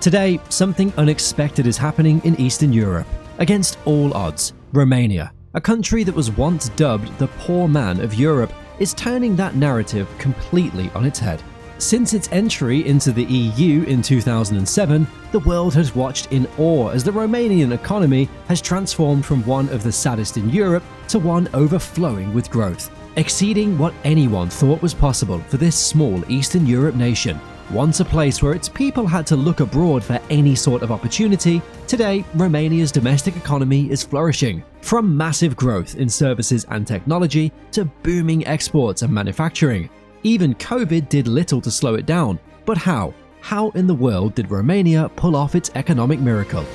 Today, something unexpected is happening in Eastern Europe. Against all odds, Romania, a country that was once dubbed the poor man of Europe, is turning that narrative completely on its head. Since its entry into the EU in 2007, the world has watched in awe as the Romanian economy has transformed from one of the saddest in Europe to one overflowing with growth, exceeding what anyone thought was possible for this small Eastern Europe nation. Once a place where its people had to look abroad for any sort of opportunity, today Romania's domestic economy is flourishing. From massive growth in services and technology to booming exports and manufacturing. Even COVID did little to slow it down. But how? How in the world did Romania pull off its economic miracle?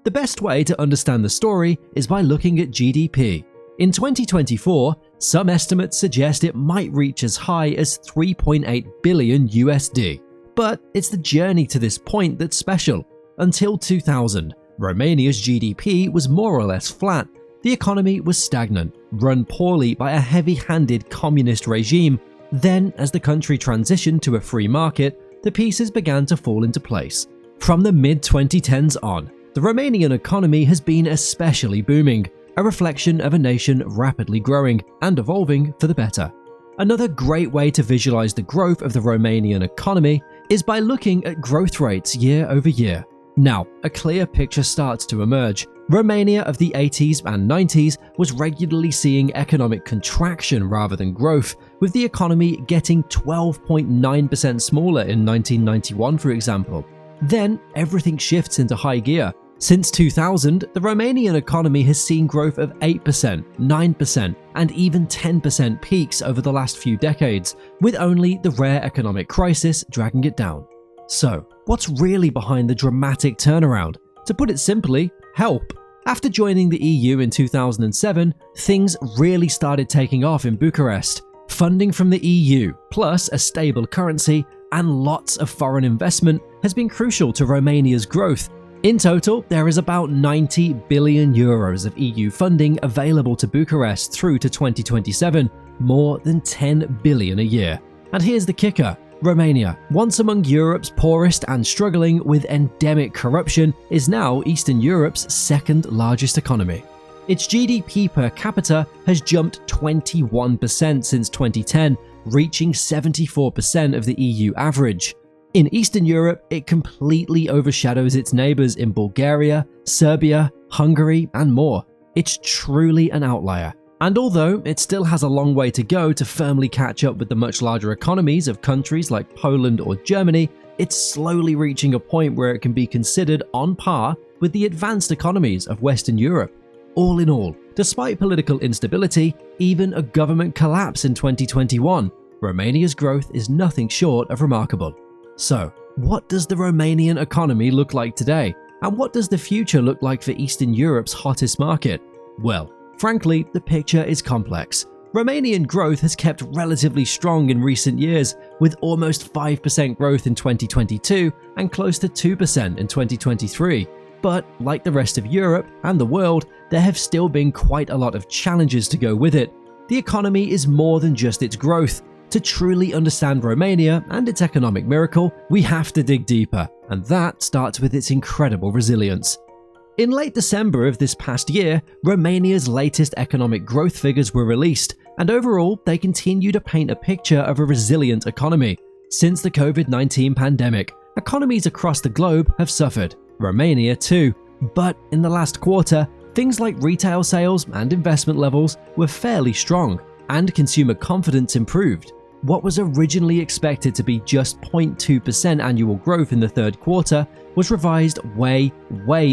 The best way to understand the story is by looking at GDP. In 2024, some estimates suggest it might reach as high as 3.8 billion USD. But it's the journey to this point that's special. Until 2000, Romania's GDP was more or less flat. The economy was stagnant, run poorly by a heavy-handed communist regime. Then, as the country transitioned to a free market, the pieces began to fall into place. From the mid-2010s on, the Romanian economy has been especially booming, a reflection of a nation rapidly growing and evolving for the better. Another great way to visualize the growth of the Romanian economy is by looking at growth rates year over year. Now, a clear picture starts to emerge. Romania of the 80s and 90s was regularly seeing economic contraction rather than growth, with the economy getting 12.9% smaller in 1991, for example. Then, everything shifts into high gear. Since 2000, the Romanian economy has seen growth of 8%, 9%, and even 10% peaks over the last few decades, with only the rare economic crisis dragging it down. So, what's really behind the dramatic turnaround? To put it simply, help. After joining the EU in 2007, things really started taking off in Bucharest. Funding from the EU, plus a stable currency and lots of foreign investment has been crucial to Romania's growth. In total, there is about 90 billion euros of EU funding available to Bucharest through to 2027, more than 10 billion a year. And here's the kicker. Romania, once among Europe's poorest and struggling with endemic corruption, is now Eastern Europe's second largest economy. Its GDP per capita has jumped 21% since 2010, reaching 74% of the EU average. In Eastern Europe, it completely overshadows its neighbors in Bulgaria, Serbia, Hungary, and more. It's truly an outlier. And although it still has a long way to go to firmly catch up with the much larger economies of countries like Poland or Germany, it's slowly reaching a point where it can be considered on par with the advanced economies of Western Europe. All in all, despite political instability, even a government collapse in 2021, Romania's growth is nothing short of remarkable. So, what does the Romanian economy look like today? And what does the future look like for Eastern Europe's hottest market? Well, frankly, the picture is complex. Romanian growth has kept relatively strong in recent years, with almost 5% growth in 2022 and close to 2% in 2023. But, like the rest of Europe and the world, there have still been quite a lot of challenges to go with it. The economy is more than just its growth. To truly understand Romania and its economic miracle, we have to dig deeper, and that starts with its incredible resilience. In late December of this past year, Romania's latest economic growth figures were released, and overall, they continue to paint a picture of a resilient economy. Since the COVID-19 pandemic, economies across the globe have suffered, Romania too. But in the last quarter, things like retail sales and investment levels were fairly strong, and consumer confidence improved. What was originally expected to be just 0.2% annual growth in the third quarter was revised way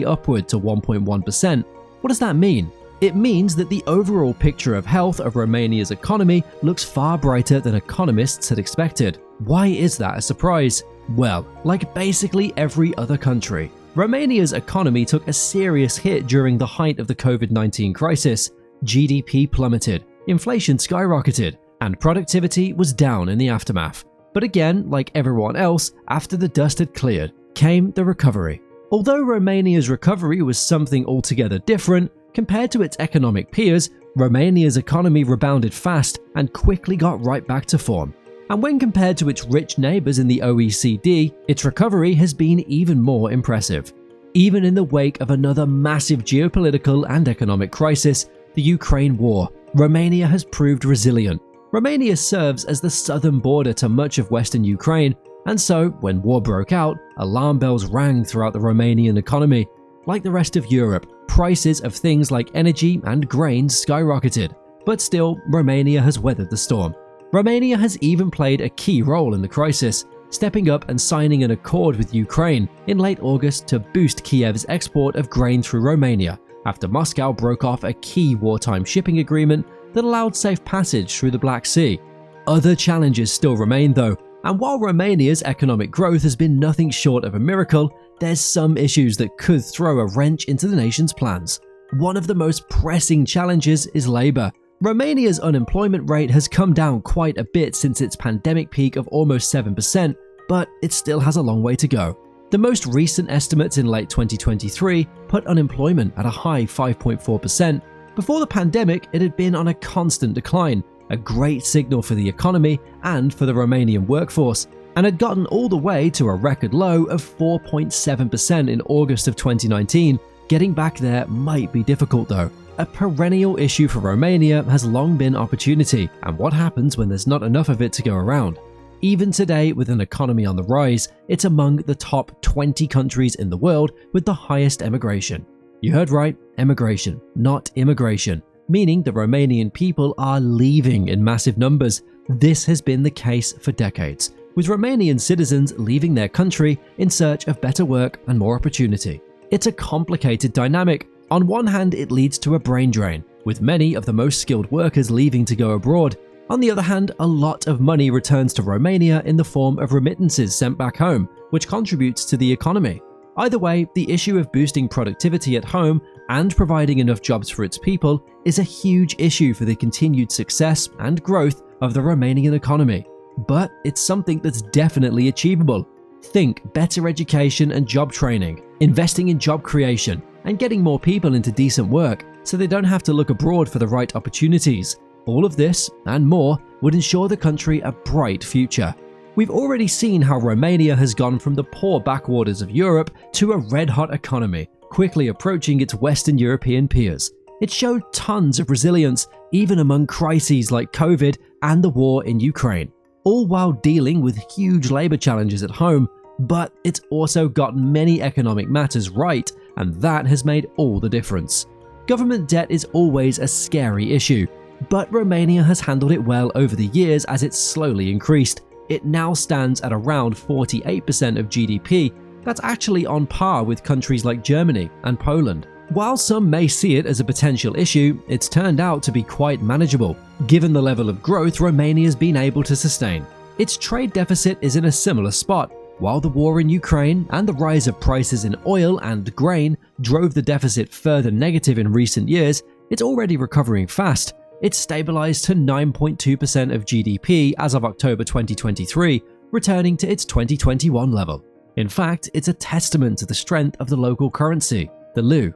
upward to 1.1%. What does that mean? It means that the overall picture of health of Romania's economy looks far brighter than economists had expected. Why is that a surprise? Well, like basically every other country, Romania's economy took a serious hit during the height of the COVID-19 crisis. GDP plummeted, inflation skyrocketed, and productivity was down in the aftermath. But again, like everyone else, after the dust had cleared, came the recovery. Although Romania's recovery was something altogether different, compared to its economic peers, Romania's economy rebounded fast and quickly got right back to form. And when compared to its rich neighbors in the OECD, its recovery has been even more impressive. Even in the wake of another massive geopolitical and economic crisis, the Ukraine war, Romania has proved resilient. Romania serves as the southern border to much of western Ukraine, and so when war broke out, alarm bells rang throughout the Romanian economy. Like the rest of Europe, prices of things like energy and grains skyrocketed, but still, Romania has weathered the storm. Romania has even played a key role in the crisis, stepping up and signing an accord with Ukraine in late August to boost Kiev's export of grain through Romania, after Moscow broke off a key wartime shipping agreement that allowed safe passage through the Black Sea. Other challenges still remain though, and while Romania's economic growth has been nothing short of a miracle, there's some issues that could throw a wrench into the nation's plans. One of the most pressing challenges is labor. Romania's unemployment rate has come down quite a bit since its pandemic peak of almost 7%, but it still has a long way to go. The most recent estimates in late 2023 put unemployment at a high 5.4%. Before the pandemic, it had been on a constant decline, a great signal for the economy and for the Romanian workforce, and had gotten all the way to a record low of 4.7% in August of 2019. Getting back there might be difficult though. A perennial issue for Romania has long been opportunity, and what happens when there's not enough of it to go around. Even today, with an economy on the rise, it's among the top 20 countries in the world with the highest emigration. You heard right, emigration, not immigration, meaning the Romanian people are leaving in massive numbers. This has been the case for decades, with Romanian citizens leaving their country in search of better work and more opportunity. It's a complicated dynamic. On one hand, it leads to a brain drain, with many of the most skilled workers leaving to go abroad. On the other hand, a lot of money returns to Romania in the form of remittances sent back home, which contributes to the economy. Either way, the issue of boosting productivity at home and providing enough jobs for its people is a huge issue for the continued success and growth of the Romanian economy. But it's something that's definitely achievable. Think better education and job training, investing in job creation, and getting more people into decent work so they don't have to look abroad for the right opportunities. All of this and more would ensure the country a bright future. We've already seen how Romania has gone from the poor backwaters of Europe to a red-hot economy, quickly approaching its Western European peers. It showed tons of resilience, even among crises like COVID and the war in Ukraine, all while dealing with huge labor challenges at home. But it's also gotten many economic matters right, and that has made all the difference. Government debt is always a scary issue, but Romania has handled it well over the years as it's slowly increased. It now stands at around 48% of GDP. That's actually on par with countries like Germany and Poland. While some may see it as a potential issue, it's turned out to be quite manageable, given the level of growth Romania's been able to sustain. Its trade deficit is in a similar spot. While the war in Ukraine and the rise of prices in oil and grain drove the deficit further negative in recent years, it's already recovering fast. It's stabilized to 9.2% of GDP as of October 2023, returning to its 2021 level. In fact, it's a testament to the strength of the local currency, the leu.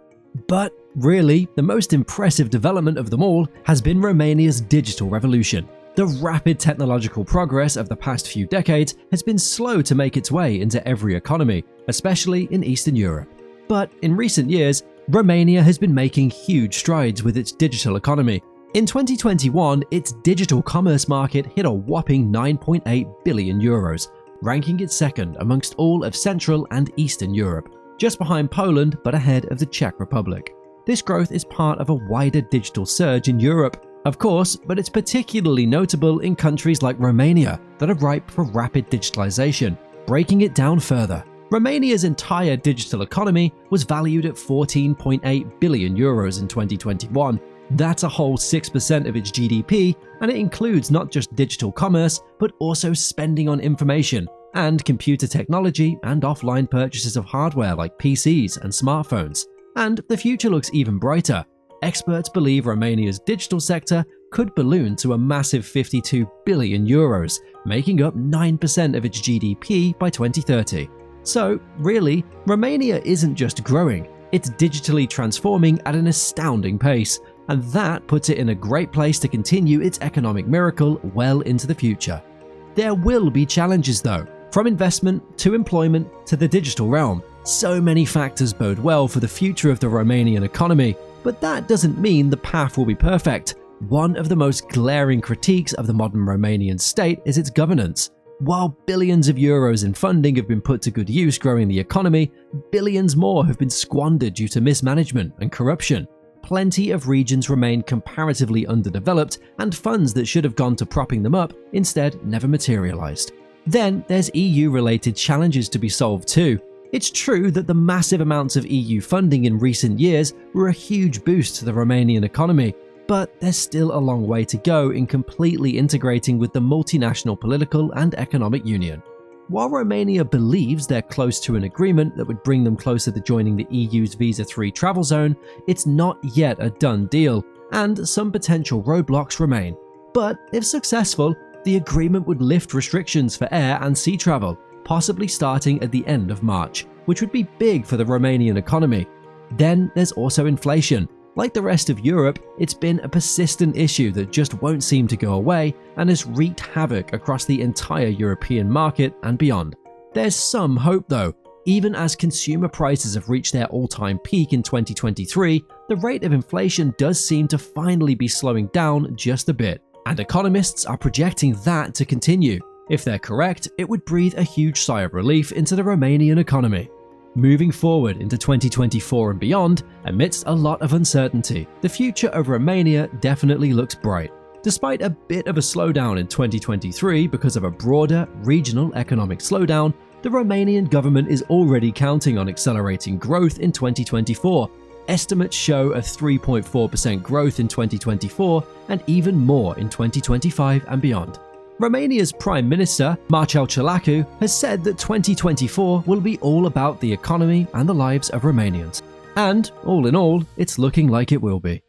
But really, the most impressive development of them all has been Romania's digital revolution. The rapid technological progress of the past few decades has been slow to make its way into every economy, especially in Eastern Europe. But in recent years, Romania has been making huge strides with its digital economy. In 2021, its digital commerce market hit a whopping 9.8 billion euros, ranking it second amongst all of Central and Eastern Europe, just behind Poland but ahead of the Czech Republic. This growth is part of a wider digital surge in Europe, of course, but it's particularly notable in countries like Romania that are ripe for rapid digitalization. Breaking it down further, Romania's entire digital economy was valued at 14.8 billion euros in 2021. That's a whole 6% of its GDP, and it includes not just digital commerce, but also spending on information and computer technology and offline purchases of hardware like PCs and smartphones. And the future looks even brighter. Experts believe Romania's digital sector could balloon to a massive 52 billion euros, making up 9% of its GDP by 2030. So, really, Romania isn't just growing, it's digitally transforming at an astounding pace, and that puts it in a great place to continue its economic miracle well into the future. There will be challenges though, from investment to employment to the digital realm. So many factors bode well for the future of the Romanian economy, but that doesn't mean the path will be perfect. One of the most glaring critiques of the modern Romanian state is its governance. While billions of euros in funding have been put to good use growing the economy, billions more have been squandered due to mismanagement and corruption. Plenty of regions remain comparatively underdeveloped, and funds that should have gone to propping them up instead never materialized. Then there's EU-related challenges to be solved too. It's true that the massive amounts of EU funding in recent years were a huge boost to the Romanian economy, but there's still a long way to go in completely integrating with the multinational political and economic union. While Romania believes they're close to an agreement that would bring them closer to joining the EU's visa-free travel zone, it's not yet a done deal, and some potential roadblocks remain. But if successful, the agreement would lift restrictions for air and sea travel, possibly starting at the end of March, which would be big for the Romanian economy. Then there's also inflation. Like the rest of Europe, it's been a persistent issue that just won't seem to go away and has wreaked havoc across the entire European market and beyond. There's some hope though. Even as consumer prices have reached their all-time peak in 2023, the rate of inflation does seem to finally be slowing down just a bit, and economists are projecting that to continue. If they're correct, it would breathe a huge sigh of relief into the Romanian economy. Moving forward into 2024 and beyond, amidst a lot of uncertainty, the future of Romania definitely looks bright. Despite a bit of a slowdown in 2023 because of a broader regional economic slowdown, the Romanian government is already counting on accelerating growth in 2024. Estimates show a 3.4% growth in 2024 and even more in 2025 and beyond. Romania's Prime Minister, Marcel Ciolacu, has said that 2024 will be all about the economy and the lives of Romanians. And, all in all, it's looking like it will be.